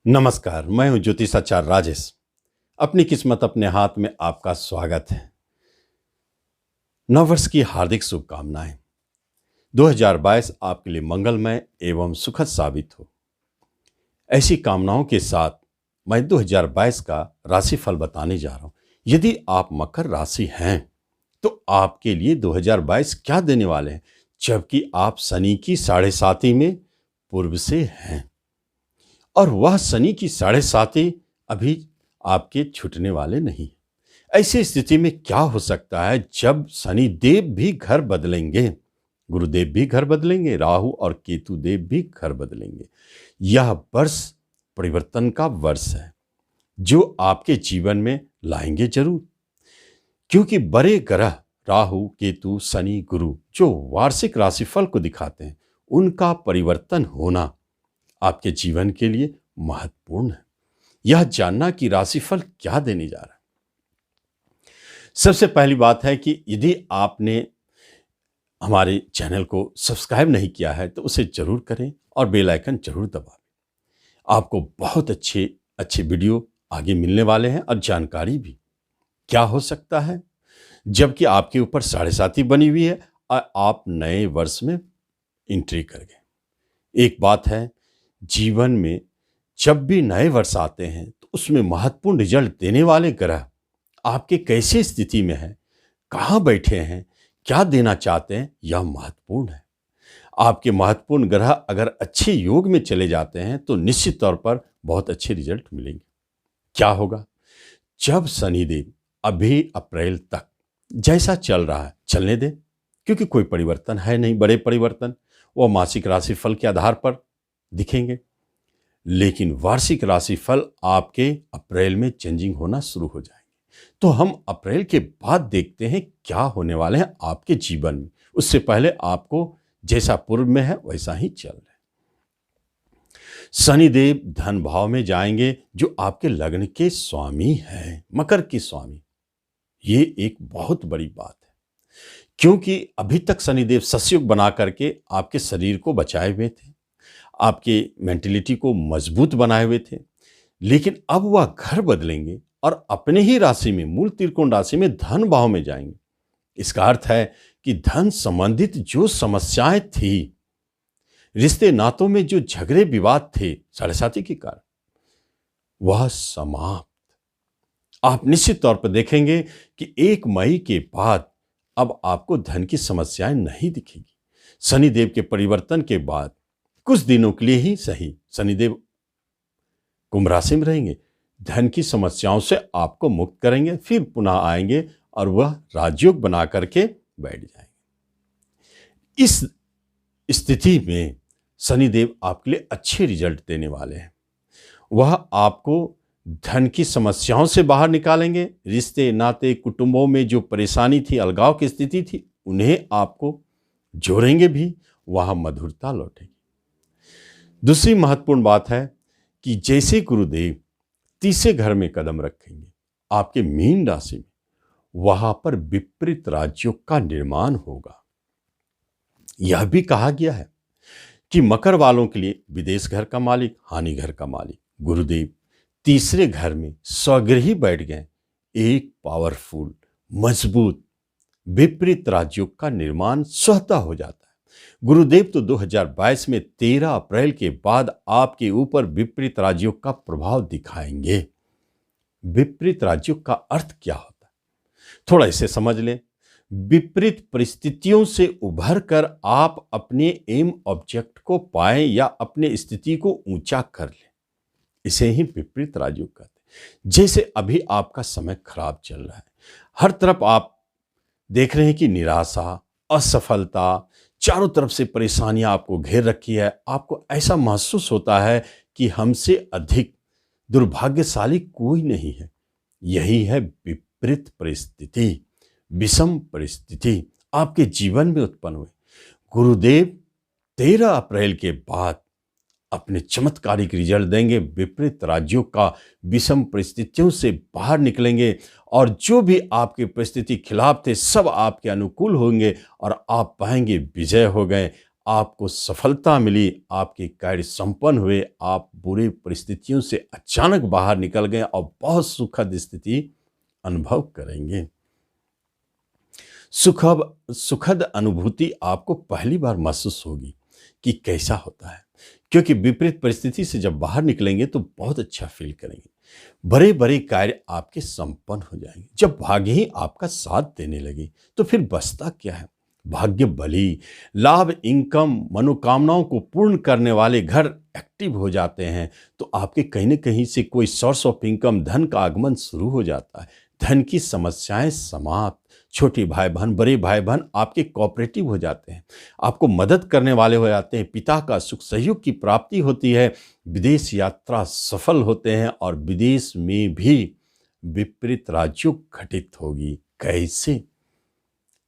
नमस्कार, मैं हूं ज्योतिषाचार्य राजेश। अपनी किस्मत अपने हाथ में आपका स्वागत है। नववर्ष की हार्दिक शुभकामनाएं। 2022 आपके लिए मंगलमय एवं सुखद साबित हो। ऐसी कामनाओं के साथ मैं 2022 का राशिफल बताने जा रहा हूं। यदि आप मकर राशि हैं तो आपके लिए 2022 क्या देने वाले हैं, जबकि आप शनि की 7.5 में पूर्व से हैं और वह शनि की 7.5 अभी आपके छूटने वाले नहीं। ऐसी स्थिति में क्या हो सकता है जब शनि देव भी घर बदलेंगे, गुरुदेव भी घर बदलेंगे, राहु और केतु देव भी घर बदलेंगे। यह वर्ष परिवर्तन का वर्ष है जो आपके जीवन में लाएंगे जरूर, क्योंकि बड़े ग्रह राहु केतु शनि गुरु जो वार्षिक राशिफल को दिखाते हैं, उनका परिवर्तन होना आपके जीवन के लिए महत्वपूर्ण है। यह जानना कि राशिफल क्या देने जा रहा है। सबसे पहली बात है कि यदि आपने हमारे चैनल को सब्सक्राइब नहीं किया है तो उसे जरूर करें और बेल आइकन जरूर दबाएं। आपको बहुत अच्छे वीडियो आगे मिलने वाले हैं और जानकारी भी। क्या हो सकता है जबकि आपके ऊपर 7.5 बनी हुई है और आप नए वर्ष में एंट्री कर गए। एक बात है, जीवन में जब भी नए वर्ष आते हैं तो उसमें महत्वपूर्ण रिजल्ट देने वाले ग्रह आपके कैसे स्थिति में है, कहाँ बैठे हैं, क्या देना चाहते हैं, यह महत्वपूर्ण है। आपके महत्वपूर्ण ग्रह अगर अच्छे योग में चले जाते हैं तो निश्चित तौर पर बहुत अच्छे रिजल्ट मिलेंगे। क्या होगा जब शनिदेव अभी अप्रैल तक जैसा चल रहा है चलने दें, क्योंकि कोई परिवर्तन है नहीं, बड़े परिवर्तन वो मासिक राशिफल के आधार पर दिखेंगे, लेकिन वार्षिक राशिफल आपके अप्रैल में चेंजिंग होना शुरू हो जाएंगे। तो हम अप्रैल के बाद देखते हैं क्या होने वाले हैं आपके जीवन में। उससे पहले आपको जैसा पूर्व में है वैसा ही चल रहा है। शनिदेव धन भाव में जाएंगे जो आपके लग्न के स्वामी हैं, मकर के स्वामी। ये एक बहुत बड़ी बात है, क्योंकि अभी तक शनिदेव सस्युग बना करके आपके शरीर को बचाए हुए थे, आपके मेंटलिटी को मजबूत बनाए हुए थे, लेकिन अब वह घर बदलेंगे और अपने ही राशि में, मूल त्रिकोण राशि में धन भाव में जाएंगे। इसका अर्थ है कि धन संबंधित जो समस्याएं थी, रिश्ते नातों में जो झगड़े विवाद थे 7.5 के कारण, वह समाप्त। आप निश्चित तौर पर देखेंगे कि 1 मई के बाद अब आपको धन की समस्याएं नहीं दिखेगी। शनिदेव के परिवर्तन के बाद कुछ दिनों के लिए ही सही शनिदेव कुंभ राशि में रहेंगे, धन की समस्याओं से आपको मुक्त करेंगे, फिर पुनः आएंगे और वह राजयोग बना करके बैठ जाएंगे। इस स्थिति में शनिदेव आपके लिए अच्छे रिजल्ट देने वाले हैं। वह आपको धन की समस्याओं से बाहर निकालेंगे, रिश्ते नाते कुटुंबों में जो परेशानी थी, अलगाव की स्थिति थी, उन्हें आपको जोड़ेंगे भी, वहां मधुरता लौटेगी। दूसरी महत्वपूर्ण बात है कि जैसे गुरुदेव तीसरे घर में कदम रखेंगे आपके मीन राशि में, वहां पर विपरीत राजयोग का निर्माण होगा। यह भी कहा गया है कि मकर वालों के लिए विदेश घर का मालिक, हानि घर का मालिक गुरुदेव तीसरे घर में स्वगृही बैठ गए। एक पावरफुल मजबूत विपरीत राजयोग का निर्माण स्वतः हो जाता है। गुरुदेव तो 2022 में 13 अप्रैल के बाद आपके ऊपर विपरीत राजयोग का प्रभाव दिखाएंगे। विपरीत राजयोग का अर्थ क्या होता है, थोड़ा इसे समझ लें। विपरीत परिस्थितियों से उभर कर आप अपने एम ऑब्जेक्ट को पाएं या अपने स्थिति को ऊंचा कर लें, इसे ही विपरीत राजयोग कहते हैं। जैसे अभी आपका समय खराब चल रहा है, हर तरफ आप देख रहे हैं कि निराशा, असफलता, चारों तरफ से परेशानियां आपको घेर रखी है। आपको ऐसा महसूस होता है कि हमसे अधिक दुर्भाग्यशाली कोई नहीं है। यही है विपरीत परिस्थिति, विषम परिस्थिति आपके जीवन में उत्पन्न हुई। गुरुदेव 13 अप्रैल के बाद अपने चमत्कारिक रिजल्ट देंगे, विपरीत राज्यों का विषम परिस्थितियों से बाहर निकलेंगे और जो भी आपकी परिस्थिति खिलाफ थे सब आपके अनुकूल होंगे और आप पाएंगे विजय हो गए। आपको सफलता मिली, आपके कार्य संपन्न हुए, आप बुरी परिस्थितियों से अचानक बाहर निकल गए और बहुत सुखद स्थिति अनुभव करेंगे। सुखद अनुभूति आपको पहली बार महसूस होगी कि कैसा होता है, क्योंकि विपरीत परिस्थिति से जब बाहर निकलेंगे तो बहुत अच्छा फील करेंगे। बड़े बड़े कार्य आपके संपन्न हो जाएंगे। जब भाग्य ही आपका साथ देने लगे तो फिर बचता क्या है? भाग्य बली, लाभ, इनकम, मनोकामनाओं को पूर्ण करने वाले घर एक्टिव हो जाते हैं, तो आपके कहीं न कहीं से कोई सोर्स ऑफ इनकम, धन का आगमन शुरू हो जाता है। धन की समस्याएं समाप्त, छोटे भाई बहन, बड़े भाई बहन आपके कोऑपरेटिव हो जाते हैं, आपको मदद करने वाले हो जाते हैं, पिता का सुख सहयोग की प्राप्ति होती है, विदेश यात्रा सफल होते हैं और विदेश में भी विपरीत राज्यों घटित होगी। कैसे?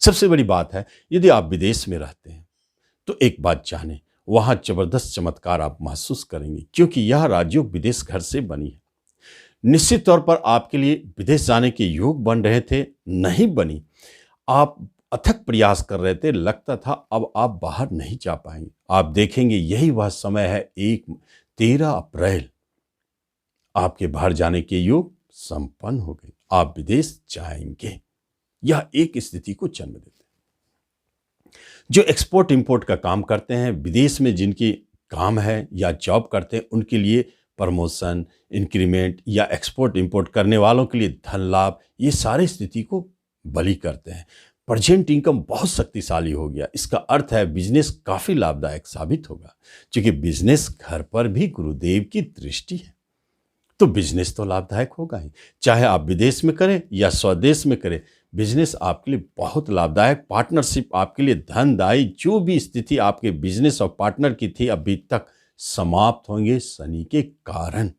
सबसे बड़ी बात है, यदि आप विदेश में रहते हैं तो एक बात जानें, वहां जबरदस्त चमत्कार आप महसूस करेंगे, क्योंकि यह राजयोग विदेश घर से बनी है। निश्चित तौर पर आपके लिए विदेश जाने के योग बन रहे थे, नहीं बनी। आप अथक प्रयास कर रहे थे, लगता था अब आप बाहर नहीं जा पाएंगे। आप देखेंगे यही वह समय है, 13 अप्रैल आपके बाहर जाने के योग संपन्न हो गए, आप विदेश जाएंगे। यह एक स्थिति को जन्म देते हैं। जो एक्सपोर्ट इंपोर्ट का काम करते हैं, विदेश में जिनकी काम है या जॉब करते हैं, उनके लिए प्रमोशन, इंक्रीमेंट या एक्सपोर्ट इंपोर्ट करने वालों के लिए धन लाभ, ये सारी स्थिति को बली करते हैं। प्रेजेंट इनकम बहुत शक्तिशाली हो गया। इसका अर्थ है बिजनेस काफ़ी लाभदायक साबित होगा, क्योंकि बिजनेस घर पर भी गुरुदेव की दृष्टि है, तो बिजनेस तो लाभदायक होगा ही। चाहे आप विदेश में करें या स्वदेश में करें, बिजनेस आपके लिए बहुत लाभदायक, पार्टनरशिप आपके लिए धनदायी। जो भी स्थिति आपके बिजनेस और पार्टनर की थी अभी तक समाप्त होंगे शनि के कारण।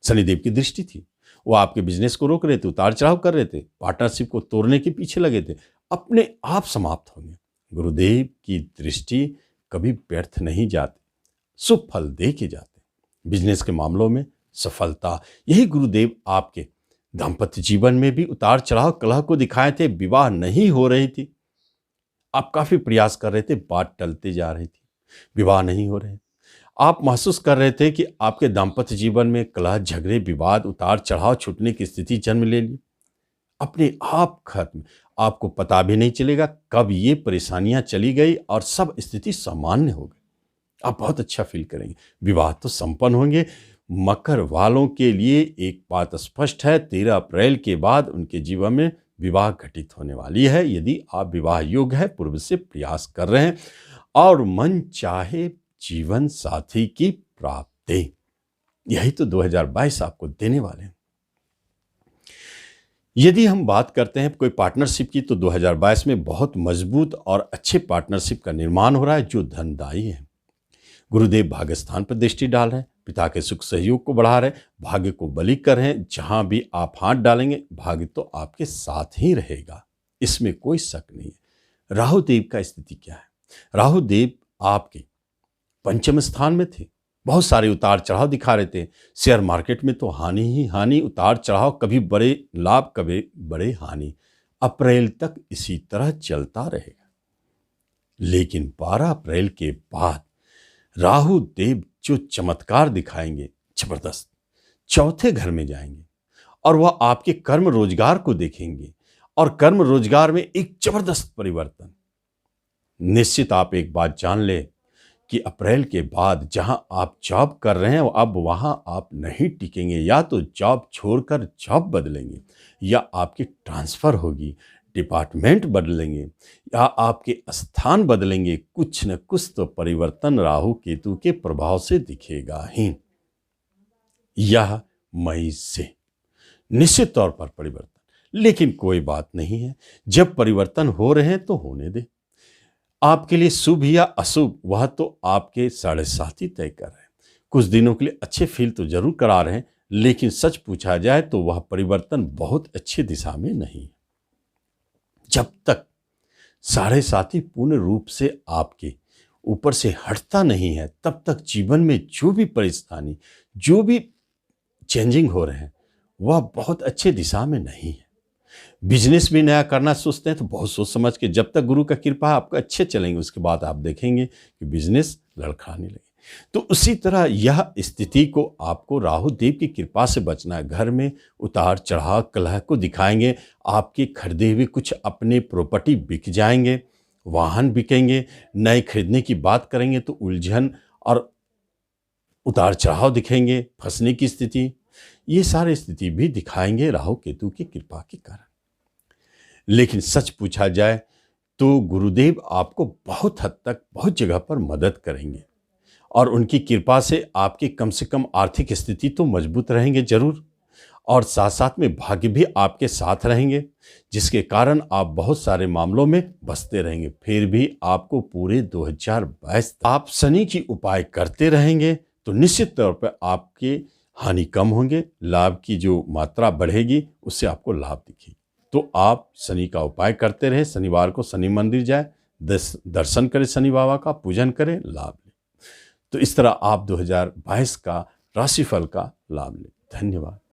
शनिदेव की दृष्टि थी, वो आपके बिजनेस को रोक रहे थे, उतार चढ़ाव कर रहे थे, पार्टनरशिप को तोड़ने के पीछे लगे थे, अपने आप समाप्त होंगे। गुरुदेव की दृष्टि कभी व्यर्थ नहीं जाती, शुभ फल दे के जाते। बिजनेस के मामलों में सफलता, यही गुरुदेव आपके दाम्पत्य जीवन में भी उतार चढ़ाव, कलह को दिखाए थे। विवाह नहीं हो रही थी, आप काफी प्रयास कर रहे थे, बात टलते जा रही थी, विवाह नहीं हो रहे। आप महसूस कर रहे थे कि आपके दाम्पत्य जीवन में कलह, झगड़े, विवाद, उतार चढ़ाव छूटने की स्थिति जन्म ले ली, अपने आप खत्म। आपको पता भी नहीं चलेगा कब ये परेशानियां चली गई और सब स्थिति सामान्य हो गई। आप बहुत अच्छा फील करेंगे, विवाह तो संपन्न होंगे। मकर वालों के लिए एक बात स्पष्ट है, 13 अप्रैल के बाद उनके जीवन में विवाह घटित होने वाली है। यदि आप विवाह योग्य है, पूर्व से प्रयास कर रहे हैं और मन चाहे जीवन साथी की प्राप्ति, यही तो 2022 आपको देने वाले हैं। यदि हम बात करते हैं कोई पार्टनरशिप की, तो 2022 में बहुत मजबूत और अच्छे पार्टनरशिप का निर्माण हो रहा है जो धनदायी है। गुरुदेव भाग्य स्थान पर दृष्टि डाल रहे हैं, पिता के सुख सहयोग को बढ़ा रहे हैं, भाग्य को बली कर रहे हैं। जहां भी आप हाथ डालेंगे भाग्य तो आपके साथ ही रहेगा, इसमें कोई शक नहीं है। राहु देव का स्थिति क्या है? राहु देव आपके पंचम स्थान में थे, बहुत सारे उतार चढ़ाव दिखा रहे थे। शेयर मार्केट में तो हानि ही हानि, उतार चढ़ाव, कभी बड़े लाभ कभी बड़े हानि। अप्रैल तक इसी तरह चलता रहेगा, लेकिन 12 अप्रैल के बाद राहु देव जो चमत्कार दिखाएंगे, जबरदस्त। चौथे घर में जाएंगे और वह आपके कर्म रोजगार को देखेंगे और कर्म रोजगार में एक जबरदस्त परिवर्तन। निश्चित आप एक बात जान ले कि अप्रैल के बाद जहां आप जॉब कर रहे हैं अब वहां आप नहीं टिकेंगे। या तो जॉब छोड़कर जॉब बदलेंगे, या आपकी ट्रांसफर होगी, डिपार्टमेंट बदलेंगे, या आपके स्थान बदलेंगे। कुछ न कुछ तो परिवर्तन राहु केतु के प्रभाव से दिखेगा ही। यह मई से निश्चित तौर पर परिवर्तन, लेकिन कोई बात नहीं है, जब परिवर्तन हो रहे हैं तो होने दे। आपके लिए शुभ या अशुभ वह तो आपके साढ़े साथ ही तय कर रहे हैं। कुछ दिनों के लिए अच्छे फील तो जरूर करा रहे हैं, लेकिन सच पूछा जाए तो वह परिवर्तन बहुत अच्छी दिशा में नहीं है। जब तक साढ़े साथी पूर्ण रूप से आपके ऊपर से हटता नहीं है, तब तक जीवन में जो भी परेशानी, जो भी चेंजिंग हो रहे हैं, वह बहुत अच्छे दिशा में नहीं है। बिजनेस भी नया करना सोचते हैं तो बहुत सोच समझ के, जब तक गुरु का कृपा है आपका अच्छे चलेंगे, उसके बाद आप देखेंगे कि बिजनेस लड़खड़ाने लगे। तो उसी तरह यह स्थिति को आपको राहु देव की कृपा से बचना है। घर में उतार चढ़ाव कलह को दिखाएंगे, आपके खरीदे हुए कुछ अपने प्रॉपर्टी बिक जाएंगे, वाहन बिकेंगे, नए खरीदने की बात करेंगे तो उलझन और उतार चढ़ाव दिखेंगे, फंसने की स्थिति, ये सारी स्थिति भी दिखाएंगे राहु केतु की कृपा के कारण। लेकिन सच पूछा जाए तो गुरुदेव आपको बहुत हद तक बहुत जगह पर मदद करेंगे और उनकी कृपा से कम आर्थिक स्थिति तो मजबूत रहेंगे जरूर, और साथ साथ में भाग्य भी आपके साथ रहेंगे, जिसके कारण आप बहुत सारे मामलों में बचते रहेंगे। फिर भी आपको पूरे 2022 आप शनि की उपाय करते रहेंगे तो निश्चित तौर पर आपके हानि कम होंगे, लाभ की जो मात्रा बढ़ेगी उससे आपको लाभ दिखेगी। तो आप शनि का उपाय करते रहे, शनिवार को शनि मंदिर जाए, दर्शन करें, शनि बाबा का पूजन करें, लाभ लें। तो इस तरह आप 2022 का राशिफल का लाभ लें। धन्यवाद।